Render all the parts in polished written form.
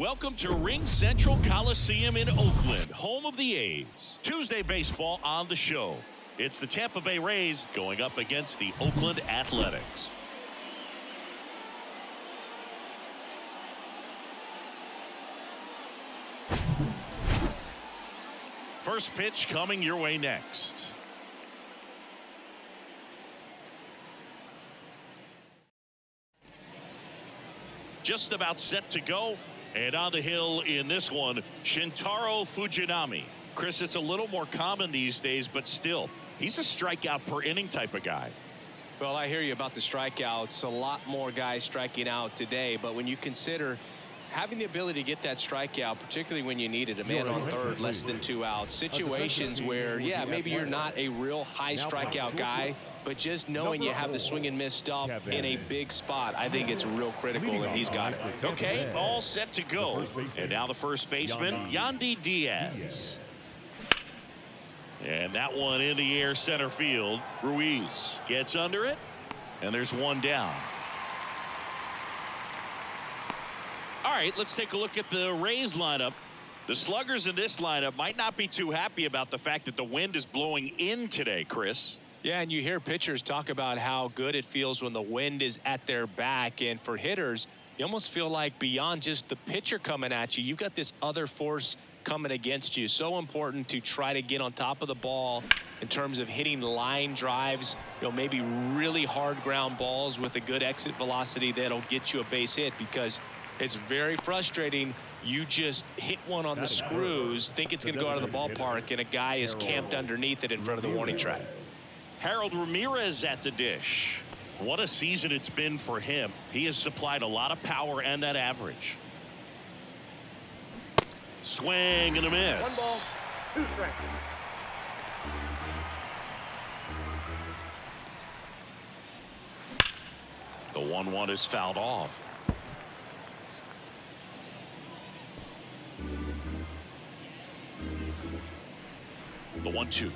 Welcome to Ring Central Coliseum in Oakland, home of the A's. Tuesday baseball on the show. It's the Tampa Bay Rays going up against the Oakland Athletics. First pitch coming your way next. Just about set to go. And on the hill in this one, Shintaro Fujinami. Chris, it's a little more common these days, but still, he's a strikeout per inning type of guy. Well, I hear you about the strikeouts. A lot more guys striking out today, but when you consider having the ability to get that strikeout, particularly when you need it, a man on third, less than 2 outs, situations where, yeah, maybe you're not a real high strikeout guy, but just knowing you have the swing and miss stuff in a big spot, I think it's real critical, and he's got it. Okay, all set to go. And now the first baseman, Yandy Diaz. And that one in the air center field. Ruiz gets under it, and there's one down. All right, let's take a look at the Rays lineup. The sluggers in this lineup might not be too happy about the fact that the wind is blowing in today, Chris. Yeah, and you hear pitchers talk about how good it feels when the wind is at their back. And for hitters, you almost feel like beyond just the pitcher coming at you, you've got this other force coming against you. So important to try to get on top of the ball in terms of hitting line drives, maybe really hard ground balls with a good exit velocity that'll get you a base hit, because it's very frustrating. You just hit one on the screws, think it's going to go out of the ballpark, and a guy is camped underneath it in front of the warning track. Harold Ramirez at the dish. What a season it's been for him. He has supplied a lot of power and that average. Swing and a miss. 1 ball, 2 strikes. The 1-1 is fouled off. The 1-2.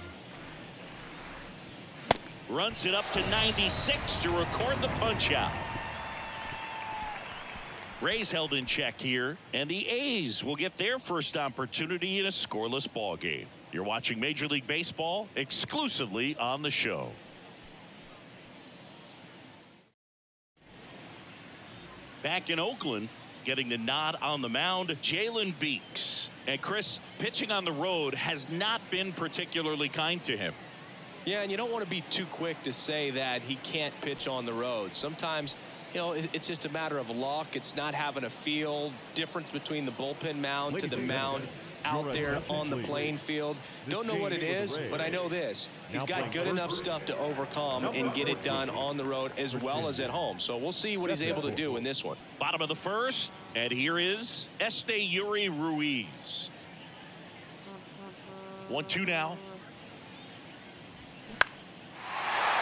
Runs it up to 96 to record the punch out. Rays held in check here, and the A's will get their first opportunity in a scoreless ball game. You're watching Major League Baseball exclusively on the show. Back in Oakland, getting the nod on the mound, Jalen Beeks. And Chris, pitching on the road has not been particularly kind to him. Yeah, and you don't want to be too quick to say that he can't pitch on the road. Sometimes, it's just a matter of luck. It's not having a feel. Difference between the bullpen mound to the mound out there on the playing field. Don't know what it is, but I know this. He's got good enough stuff to overcome and get it done on the road as well as at home. So we'll see what he's able to do in this one. Bottom of the first, and here is Esteury Ruiz. 1-2 now.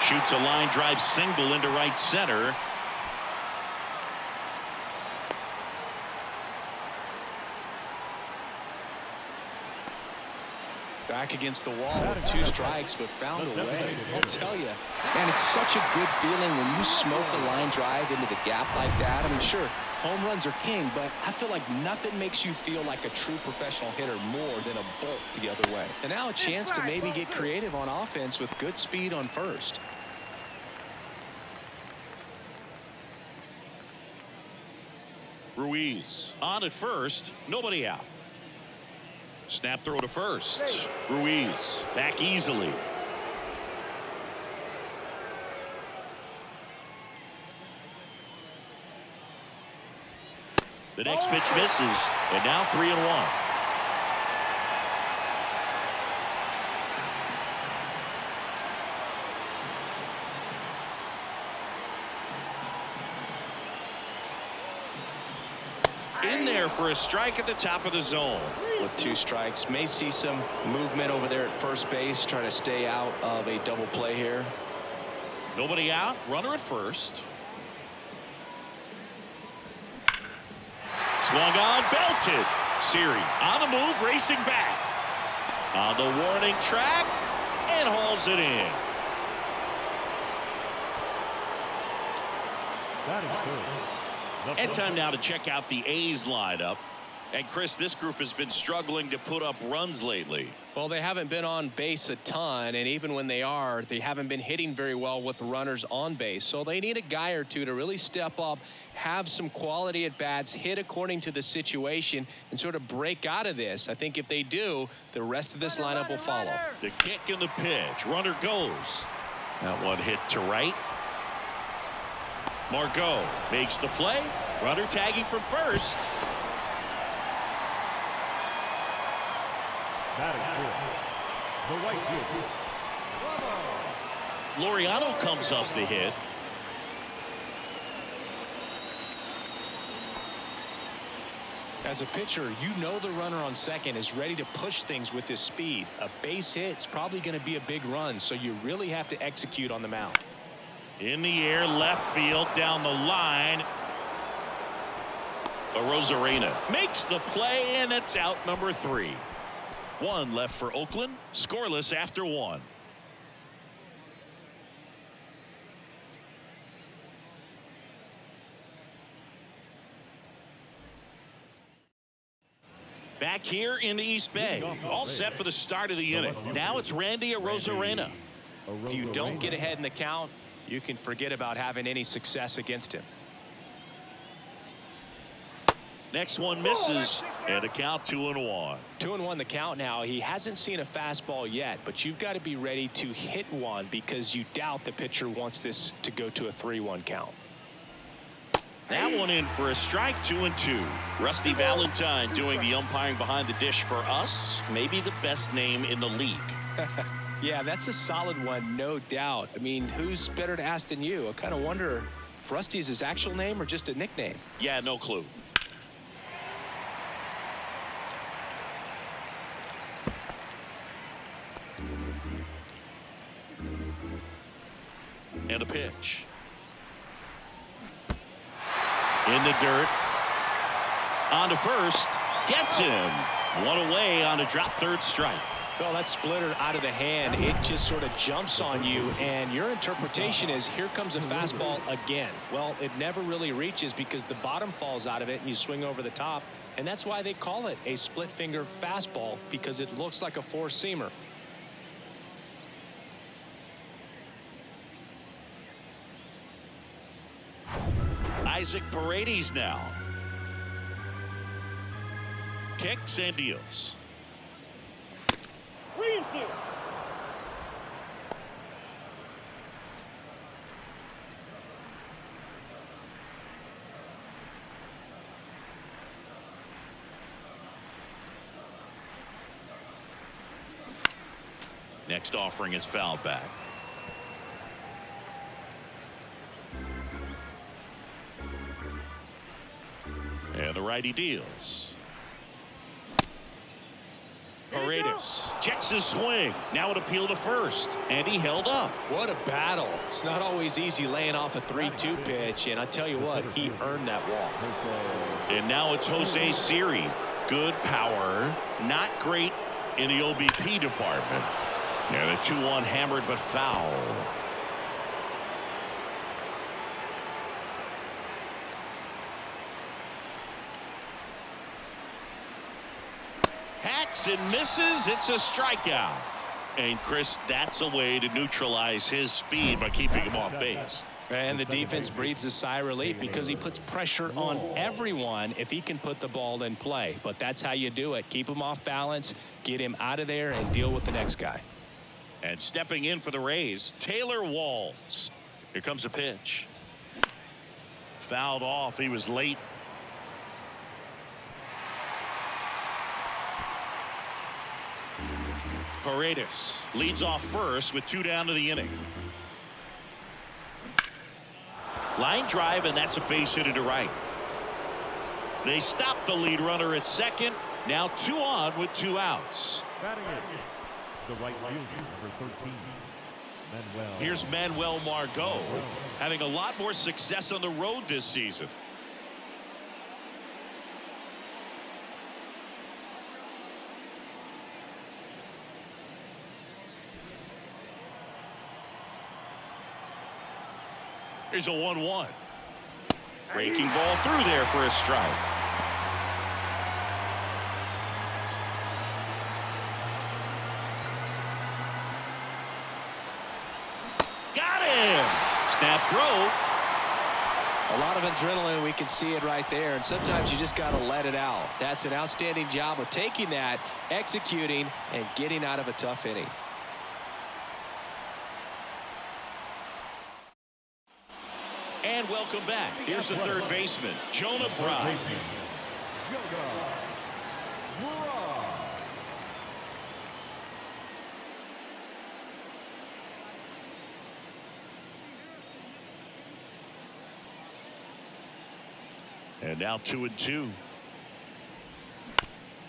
Shoots a line drive single into right center. Back against the wall with 2 strikes, but found a way. I'll tell you, man, it's such a good feeling when you smoke a line drive into the gap like that. I mean, sure, home runs are king, but I feel like nothing makes you feel like a true professional hitter more than a bolt the other way. And now a chance to maybe get creative on offense with good speed on first. Ruiz on at first, nobody out. Snap throw to first. Ruiz back easily. The next pitch misses, and now 3-1. In there for a strike at the top of the zone. With 2 strikes, may see some movement over there at first base, trying to stay out of a double play here. Nobody out, runner at first. Swung on, belted. Siri on the move, racing back. On the warning track, and hauls it in. And time now to check out the A's lineup. And Chris, this group has been struggling to put up runs lately. Well, they haven't been on base a ton, and even when they are, they haven't been hitting very well with the runners on base. So they need a guy or two to really step up, have some quality at bats, hit according to the situation, and sort of break out of this. I think if they do, the rest of this lineup will follow. The kick and the pitch. Runner goes. That one hit to right. Margot makes the play. Runner tagging from first. The right field. Laureano comes up to hit. As a pitcher, you know the runner on second is ready to push things with his speed. A base hit's probably going to be a big run, so you really have to execute on the mound. In the air, left field, down the line. Arozarena makes the play, and it's out number 3. 1 left for Oakland, scoreless after 1. Back here in the East Bay, all set for the start of the inning. Now it's Randy Arozarena. If you don't get ahead in the count, you can forget about having any success against him. Next one misses, and a count 2-1. 2-1 the count now. He hasn't seen a fastball yet, but you've got to be ready to hit one because you doubt the pitcher wants this to go to a 3-1 count. That one in for a strike, 2-2. Rusty Valentine doing the umpiring behind the dish for us. Maybe the best name in the league. Yeah, that's a solid one, no doubt. I mean, who's better to ask than you? I kind of wonder if Rusty is his actual name or just a nickname. Yeah, no clue. And a pitch. In the dirt. On to first. Gets him. One away on a drop third strike. Well, that splitter out of the hand, it just sort of jumps on you, and your interpretation is here comes a fastball again. Well, it never really reaches because the bottom falls out of it and you swing over the top, and that's why they call it a split finger fastball, because it looks like a four-seamer. Isaac Paredes now. Kicks and deals. Next offering is fouled back. And the righty deals. Paredes checks his swing. Now it appealed to first, and he held up. What a battle. It's not always easy laying off a 3-2 pitch, and I tell you what, he earned that walk. And now it's Jose Siri. Good power, not great in the OBP department. And a 2-1 hammered but foul. Hacks and misses. It's a strikeout. And Chris, that's a way to neutralize his speed by keeping him off base. And the defense breathes a sigh of relief because he puts pressure on everyone if he can put the ball in play. But that's how you do it. Keep him off balance, get him out of there, and deal with the next guy. And stepping in for the Rays, Taylor Walls. Here comes a pitch. Fouled off. He was late. Paredes leads off first with 2 down to the inning. Line drive, and that's a base hit to right. They stop the lead runner at second. Now 2 on with 2 outs. Batting in, the right fielder, number 13. Manuel. Here's Manuel Margot, having a lot more success on the road this season. Here's a 1-1. Breaking ball through there for a strike. Snap throw. A lot of adrenaline, we can see it right there, and sometimes you just got to let it out. That's an outstanding job of taking that, executing, and getting out of a tough inning. And welcome back. Here's the third baseman, Jonah Bride. And now 2-2.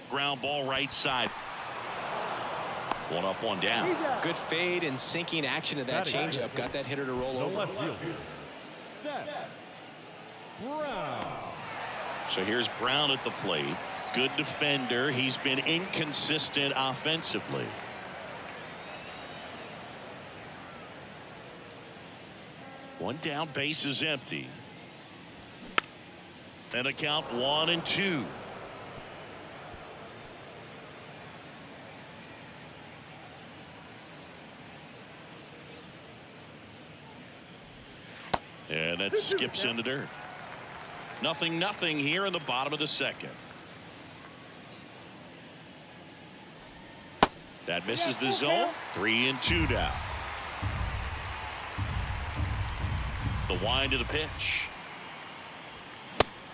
Ground ball right side. One up, one down. Good fade and sinking action of that changeup. Got that hitter to roll over. So here's Brown at the plate. Good defender. He's been inconsistent offensively. One down, base is empty. And a count 1-2. And that skips into dirt. 0-0 here in the bottom of the second. That misses the zone. 3-2 now. The wind of the pitch.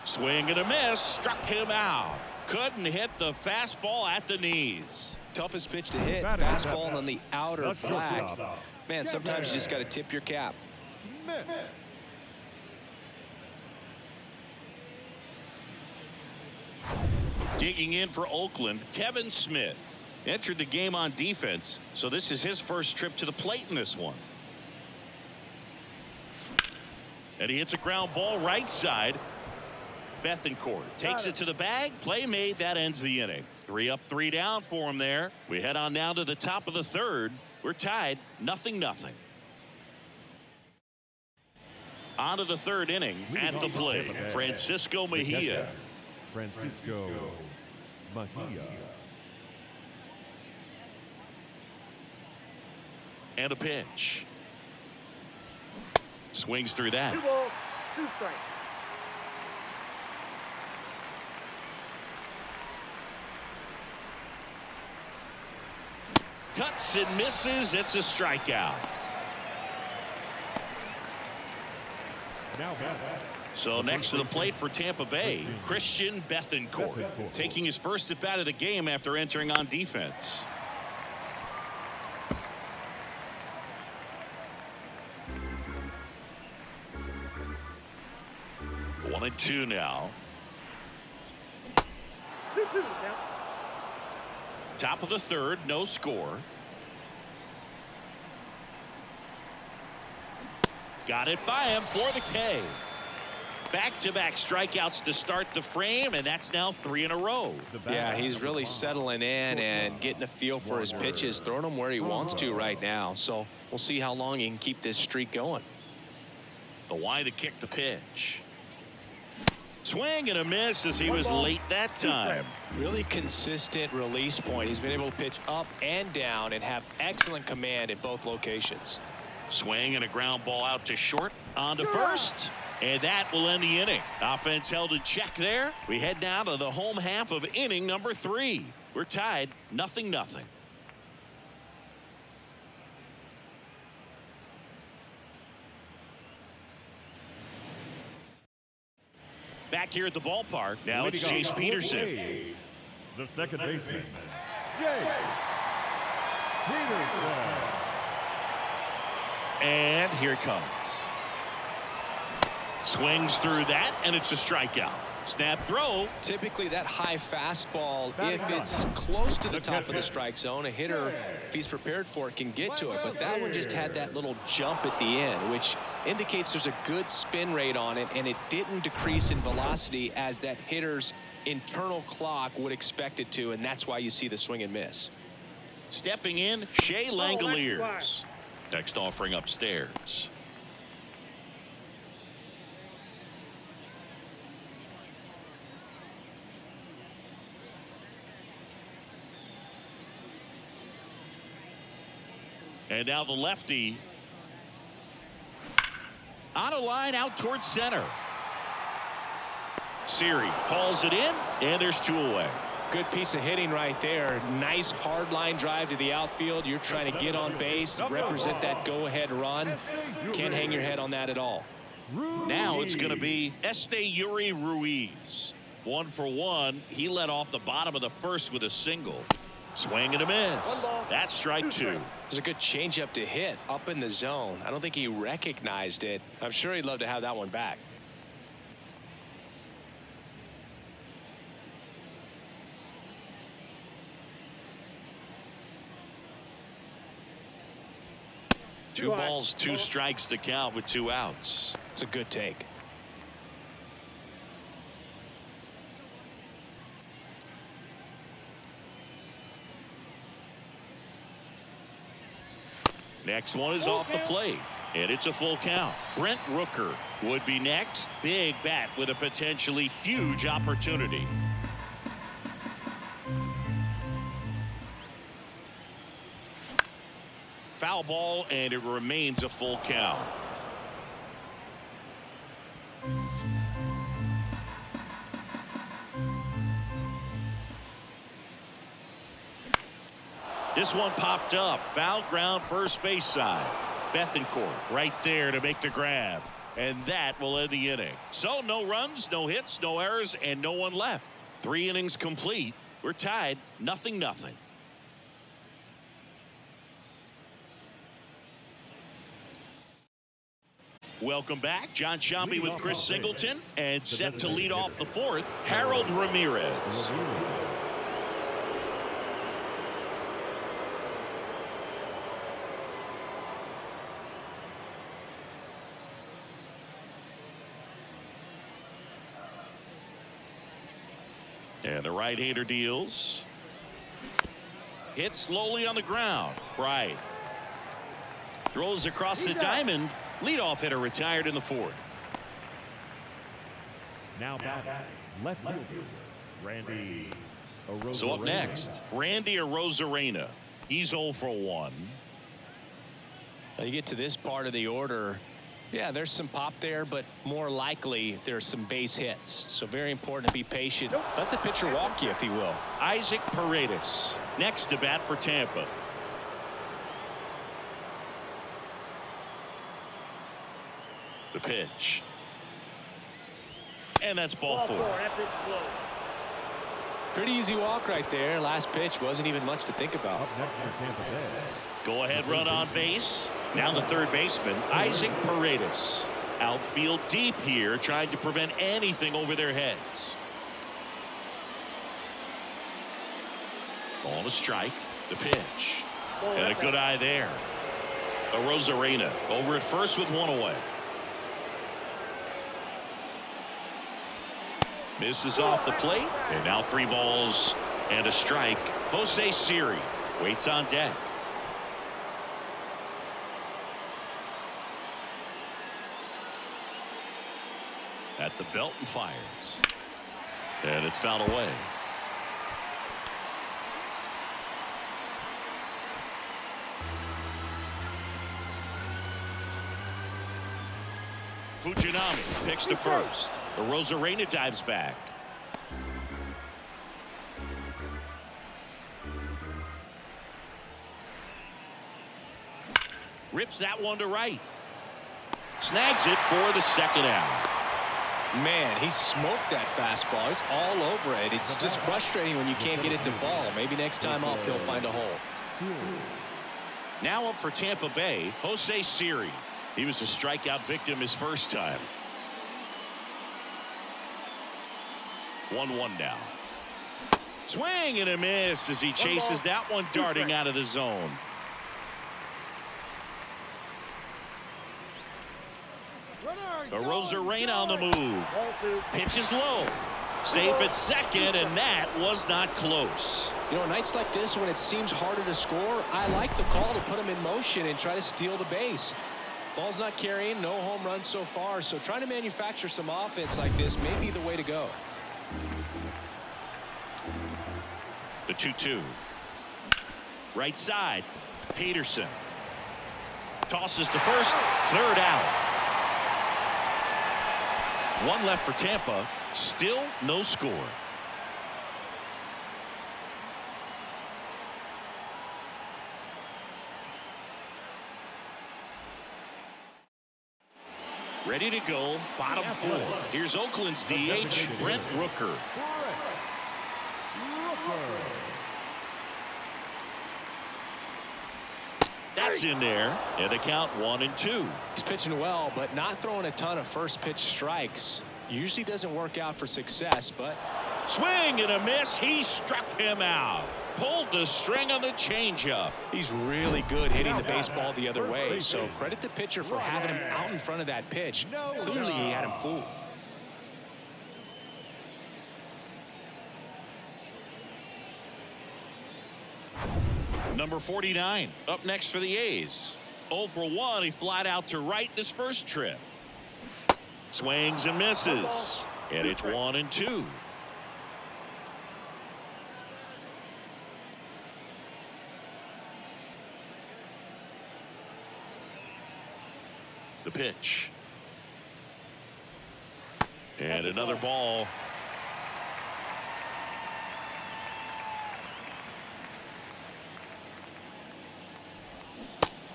Swing and a miss. Struck him out. Couldn't hit the fastball at the knees. Toughest pitch to hit. Fastball on the outer flag. Man, sometimes you just got to tip your cap. Digging in for Oakland, Kevin Smith entered the game on defense, so this is his first trip to the plate in this one. And he hits a ground ball right side. Bethencourt takes it to the bag. Play made. That ends the inning. 3 up, 3 down for him there. We head on now to the top of the third. We're tied 0-0. On to the third inning. At the plate, Francisco Mejia. And a pitch. Swings through that. 2 balls, 2 strikes. Cuts and misses. It's a strikeout. So next to the plate for Tampa Bay, Christian Bethencourt, taking his first at bat of the game after entering on defense. One and two now. 2-2 now. Top of the third, no score. Got it by him for the K. Back-to-back strikeouts to start the frame, and that's now 3 in a row. Yeah, he's really settling in and getting a feel for his pitches, throwing them where he wants to right now. So we'll see how long he can keep this streak going. The wide to kick the pitch. Swing and a miss as he was late that time. Really consistent release point. He's been able to pitch up and down and have excellent command in both locations. Swing and a ground ball out to short, on to first, and that will end the inning. Offense held in check there. We head down to the home half of inning number 3. We're tied 0-0. Back here at the ballpark, now it's Chase Peterson. The second baseman, Chase Peterson. And here it comes. Swings through that, and it's a strikeout. Snap throw. Typically that high fastball, if it's close to the top of the strike zone, a hitter, if he's prepared for it, can get to it. But that one just had that little jump at the end, which indicates there's a good spin rate on it, and it didn't decrease in velocity as that hitter's internal clock would expect it to, and that's why you see the swing and miss. Stepping in, Shea Langoliers. Next offering upstairs. And now the lefty. On a line out towards center. Siri hauls it in, and there's 2 away. Good piece of hitting right there. Nice hard line drive to the outfield. You're trying to get on base, represent that go-ahead run. Can't hang your head on that at all. Now it's going to be Yuri Ruiz. 1 for 1. He led off the bottom of the first with a single. Swing and a miss. That's strike 2. It was a good changeup to hit up in the zone. I don't think he recognized it. I'm sure he'd love to have that one back. Two balls, 2 strikes to count with 2 outs. It's a good take. Next one is off the plate, and it's a full count. Brent Rooker would be next. Big bat with a potentially huge opportunity. Foul ball, and it remains a full count. This one popped up. Foul ground, first base side. Bethancourt right there to make the grab. And that will end the inning. So no runs, no hits, no errors, and no one left. 3 innings complete. We're tied 0-0. Welcome back. John Sciambi with Chris Singleton, and set to lead off the 4th, Harold Ramirez. And the right-hander deals. Hit slowly on the ground. Right. Throws across the diamond. Leadoff hitter retired in the 4th. Now batting, left fielder, Randy Arozarena. So up next, Randy Arozarena. He's 0 for 1. Now you get to this part of the order. Yeah, there's some pop there, but more likely there's some base hits. So very important to be patient. Let the pitcher walk you, if he will. Isaac Paredes next to bat for Tampa. The pitch. And that's ball 4. Pretty easy walk right there. Last pitch wasn't even much to think about. Up next for Tampa Bay. Go ahead run on base. Down the third baseman, Isaac Paredes. Outfield deep here, trying to prevent anything over their heads. Ball to strike. The pitch. And a good eye there. Arozarena over at first with 1 away. Misses off the plate, and now 3 balls and a strike. Jose Siri waits on deck. At the belt and fires. And it's fouled away. Fujinami picks to first. Arozarena dives back. Rips that one to right. Snags it for the 2nd out. Man, he smoked that fastball. He's all over it. It's just frustrating when you can't get it to fall. Maybe next time up he'll find a hole. Now up for Tampa Bay, Jose Siri. He was a strikeout victim his first time. 1-1 now. Swing and a miss as he chases that one darting out of the zone. Arozarena on the move. Pitch is low. Safe at second, and that was not close. You know, nights like this when it seems harder to score, I like the call to put him in motion and try to steal the base. Ball's not carrying, no home runs so far, so trying to manufacture some offense like this may be the way to go. The 2-2. Right side. Peterson tosses to first. 3rd out. One left for Tampa. Still no score. Ready to go. Bottom four. Here's Oakland's DH, Brent Rooker. That's in there. And the count 1-2. He's pitching well, but not throwing a ton of first pitch strikes. Usually doesn't work out for success, but swing and a miss. He struck him out. Pulled the string on the changeup. He's really good hitting the baseball the other way, so credit the pitcher for having him out in front of that pitch. Clearly he had him fooled. Number 49 up next for the A's. 0 for 1. He flied out to right in his first trip. Swings and misses. And it's 1-2. The pitch. And another ball.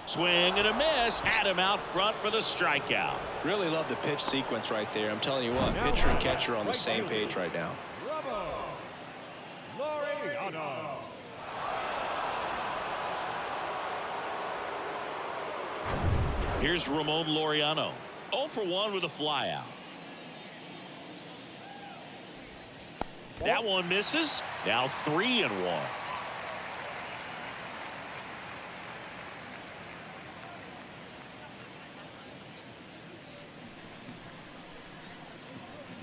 Swing and a miss. Had him out front for the strikeout. Really love the pitch sequence right there. I'm telling you what, pitcher and catcher are on the same page right now. Here's Ramon Laureano. 0 for 1 with a flyout. That one misses. Now 3-1.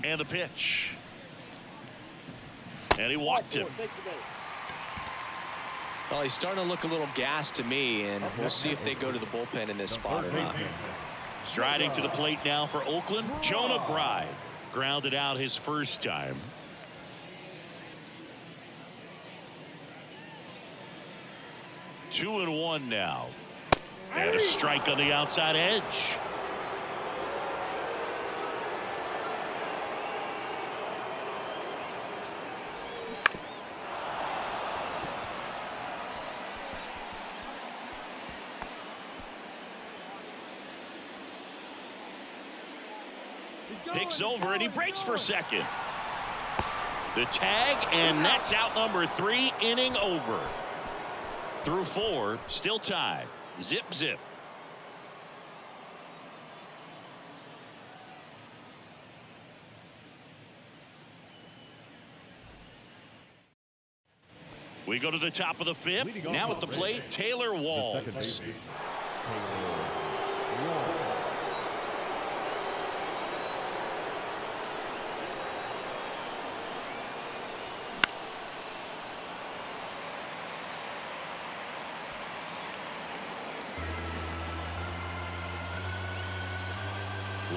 And the pitch. And he walked him. Well, he's starting to look a little gassed to me, and we'll see if they go to the bullpen in this spot or not. Striding to the plate now for Oakland, Jonah Bride. Grounded out his first time. Two and one now. And a strike on the outside edge. Picks over and he breaks for second. The tag, and that's out number 3. Inning over. Through 4, still tied. Zip zip. We go to the top of the 5th. Now at the plate, Taylor Walls.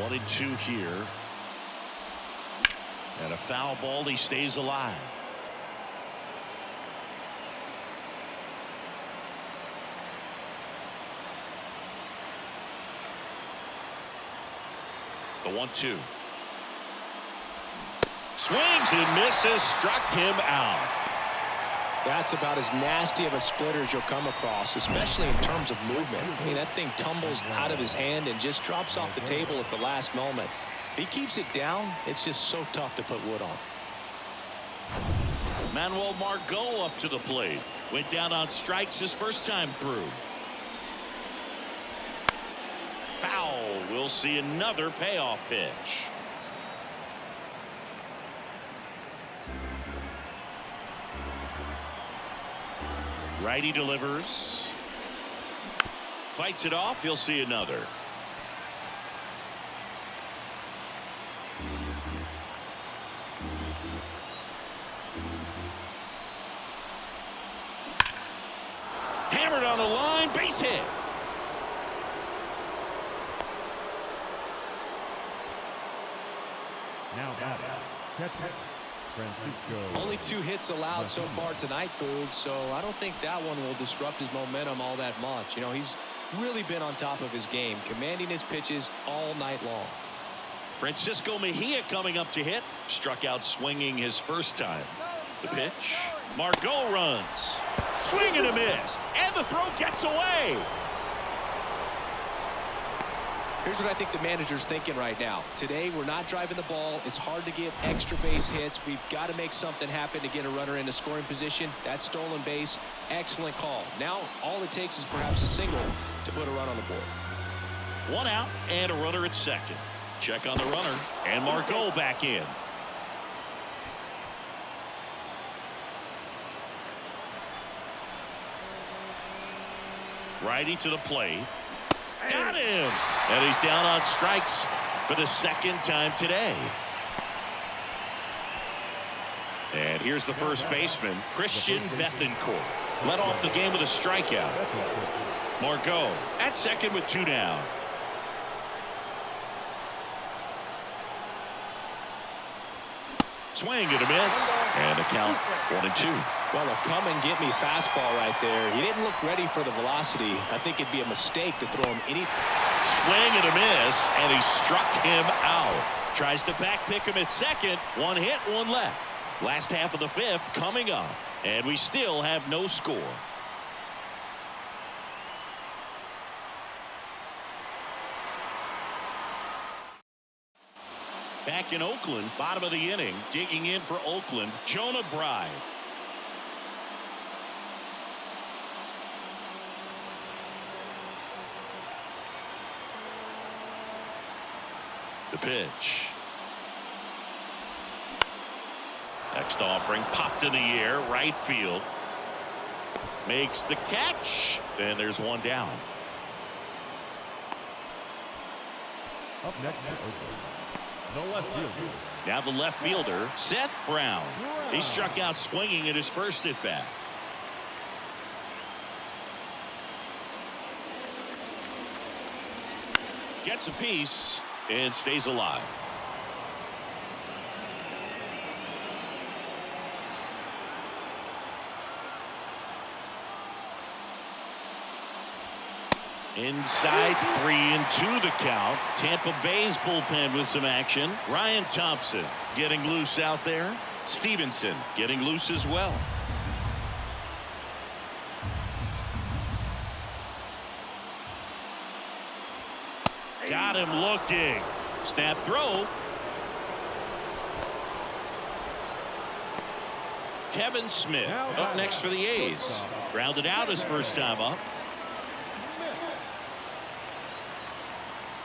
1-2 here. And a foul ball. He stays alive. The 1-2. Swings and misses. Struck him out. That's about as nasty of a splitter as you'll come across, especially in terms of movement. I mean, that thing tumbles out of his hand and just drops off the table at the last moment. If he keeps it down, it's just so tough to put wood on. Manuel Margot up to the plate. Went down on strikes his first time through. Foul. We'll see another payoff pitch. Righty delivers. Fights it off. You'll see another. Hammered on the line. Base hit. Now catcher Francisco. Only 2 hits allowed so far tonight, Boog, so I don't think that one will disrupt his momentum all that much. You know, he's really been on top of his game, commanding his pitches all night long. Francisco Mejia coming up to hit. Struck out swinging his first time. The pitch. Margot runs. Swing and a miss. And the throw gets away. Here's what I think the manager's thinking right now. Today, we're not driving the ball. It's hard to get extra base hits. We've got to make something happen to get a runner in a scoring position. That stolen base, excellent call. Now, all it takes is perhaps a single to put a run on the board. One out and a runner at second. Check on the runner. And Margot back in. Righty to the plate. Got him. And he's down on strikes for the second time today. And here's the first baseman, Christian Bethancourt. Led off the game with a strikeout. Margot at second with 2 down. Swing and a miss. And the count 1-2. Well, a come and get me fastball right there. He didn't look ready for the velocity. I think it'd be a mistake to throw him any. Swing and a miss, and he struck him out. Tries to back pick him at second. 1 hit, 1 left. Last half of the 5th coming up, and we still have no score. Back in Oakland, bottom of the inning, digging in for Oakland, Jonah Bride. The pitch. Next offering popped in the air, right field. Makes the catch, and there's 1 down. Up next for Oakland, the left fielder. Now the left fielder, Seth Brown. He struck out swinging at his first at bat. Gets a piece and stays alive. Inside 3-2 the count. Tampa Bay's bullpen with some action. Ryan Thompson getting loose out there. Stevenson getting loose as well. Got him looking. Snap throw. Kevin Smith up next for the A's. Grounded out his first time up.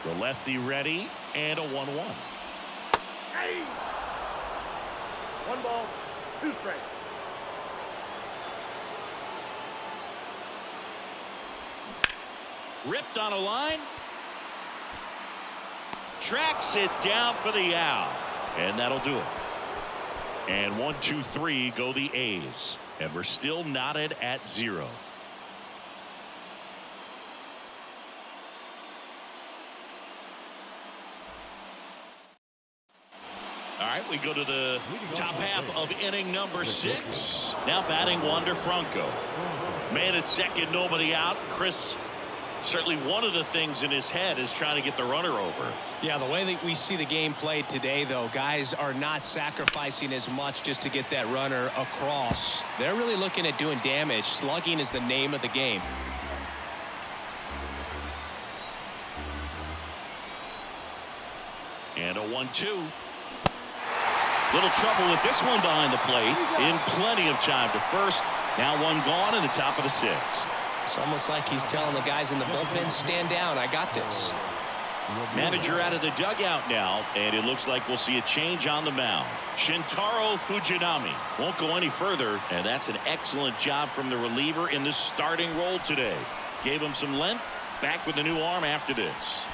The lefty ready, and a 1-1. Hey! 1 ball, 2 strikes. Ripped on a line. Tracks it down for the out. And that'll do it. And 1, 2, 3 go the A's. And we're still knotted at 0. All right, we go to the top half of inning number 6. Now batting Wander Franco. Man at second, nobody out. Chris, certainly one of the things in his head is trying to get the runner over. Yeah, the way that we see the game played today, though, guys are not sacrificing as much just to get that runner across. They're really looking at doing damage. Slugging is the name of the game. And a 1-2. Little trouble with this one behind the plate. In plenty of time to first. Now 1 gone in the top of the 6th. It's almost like he's telling the guys in the bullpen, stand down, I got this. Manager out of the dugout now, and it looks like we'll see a change on the mound. Shintaro Fujinami won't go any further, and that's an excellent job from the reliever in the starting role today. Gave him some length, back with a new arm after this.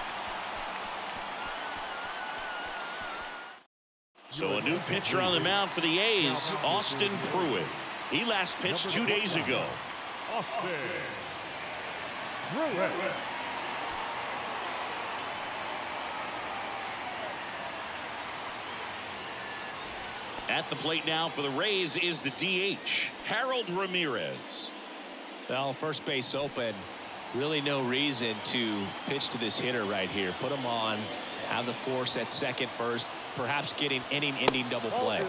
So a new pitcher on the mound for the A's, Austin Pruitt. He last pitched 2 days ago. Austin Pruitt. At the plate now for the Rays is the DH, Harold Ramirez. Well, first base open. Really no reason to pitch to this hitter right here. Put him on have the force at second first, perhaps getting inning-ending double play.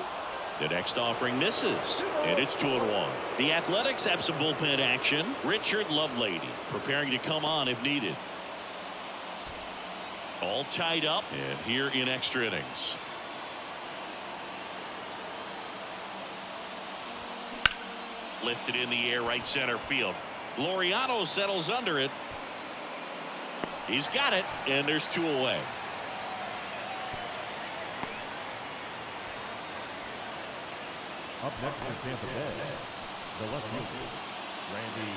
The next offering misses, and it's 2-1. The Athletics have some bullpen action. Richard Lovelady preparing to come on if needed. All tied up, and here in extra innings. Lifted in the air, right center field. Laureano settles under it. He's got it, and there's 2 away. Up next for Tampa Bay, the left fielder, Randy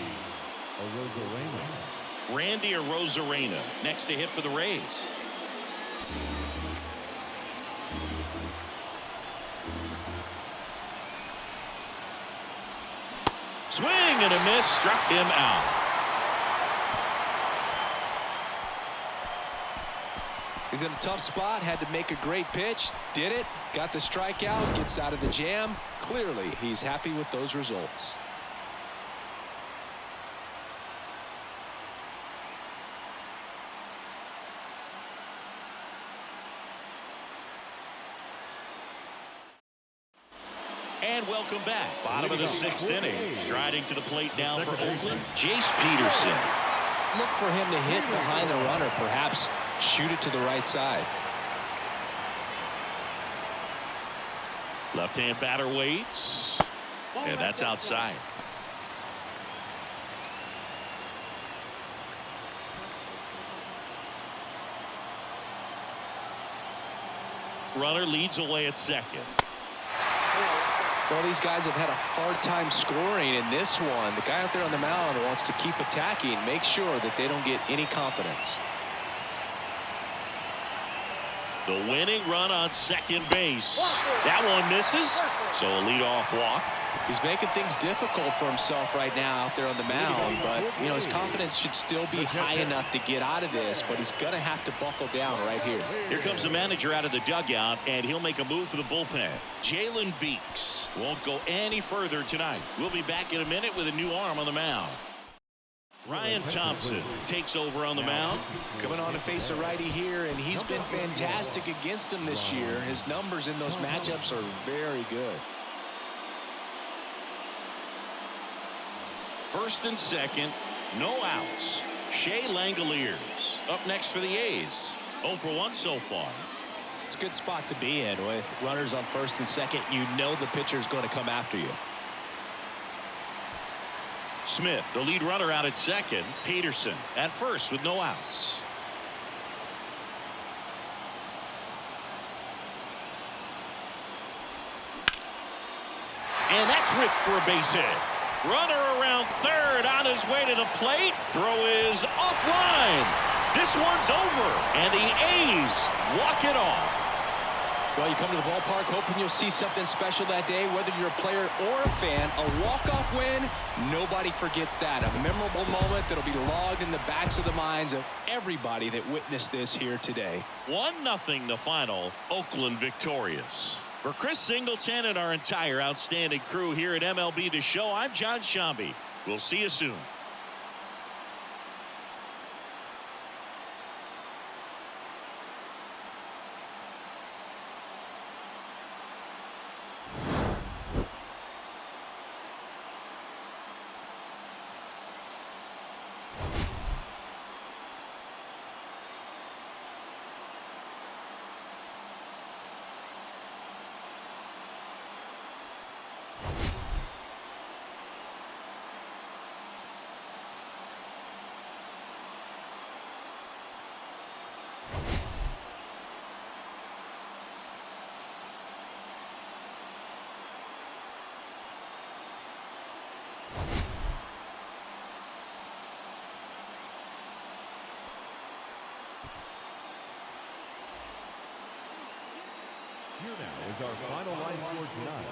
Arozarena. Randy Arozarena next to hit for the Rays. Swing and a miss, struck him out. He's in a tough spot, had to make a great pitch, did it, got the strikeout, gets out of the jam. Clearly, he's happy with those results. And welcome back. Bottom of the 6th inning. Striding to the plate now for Oakland, Jace Peterson. Look for him to hit behind the runner, perhaps shoot it to the right side. Left-hand batter waits. And that's outside. Runner leads away at second. Well, these guys have had a hard time scoring in this one. The guy out there on the mound wants to keep attacking, make sure that they don't get any confidence. The winning run on second base. That one misses. So a leadoff walk. He's making things difficult for himself right now out there on the mound, but you know his confidence should still be high enough to get out of this, but he's going to have to buckle down right here. Here comes the manager out of the dugout, and he'll make a move for the bullpen. Jalen Beeks won't go any further tonight. We'll be back in a minute with a new arm on the mound. Ryan Thompson takes over on the mound. Coming on to face a righty here, and he's been fantastic against him this year. His numbers in those matchups are very good. First and second, no outs. Shea Langoliers up next for the A's. 0 for 1 so far. It's a good spot to be in with runners on first and second. You know the pitcher is going to come after you. Smith, the lead runner, out at second. Peterson at first with no outs. And that's ripped for a base hit. Runner around third on his way to the plate. Throw is offline. This one's over, and the A's walk it off. Well, you come to the ballpark hoping you'll see something special that day, whether you're a player or a fan. A walk-off win, nobody forgets that. A memorable moment that'll be logged in the backs of the minds of everybody that witnessed this here today. 1-0 the final. Oakland victorious. For Chris Singleton and our entire outstanding crew here at MLB The Show, I'm John Shambi. We'll see you soon. Here now is our final line score tonight.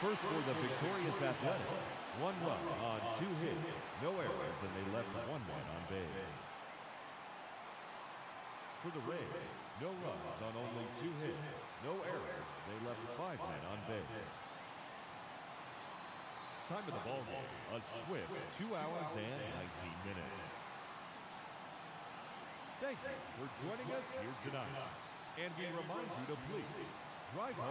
First for the victorious Athletics, 1 run on 2 hits, no errors, and they left 1 man on base. For the Rays, no runs on only 2 hits, no errors, they left 5 men on base. Time of the ball game, a swift 2 hours and 19 minutes. Thank you for joining us here tonight. And we remind you to please drive home.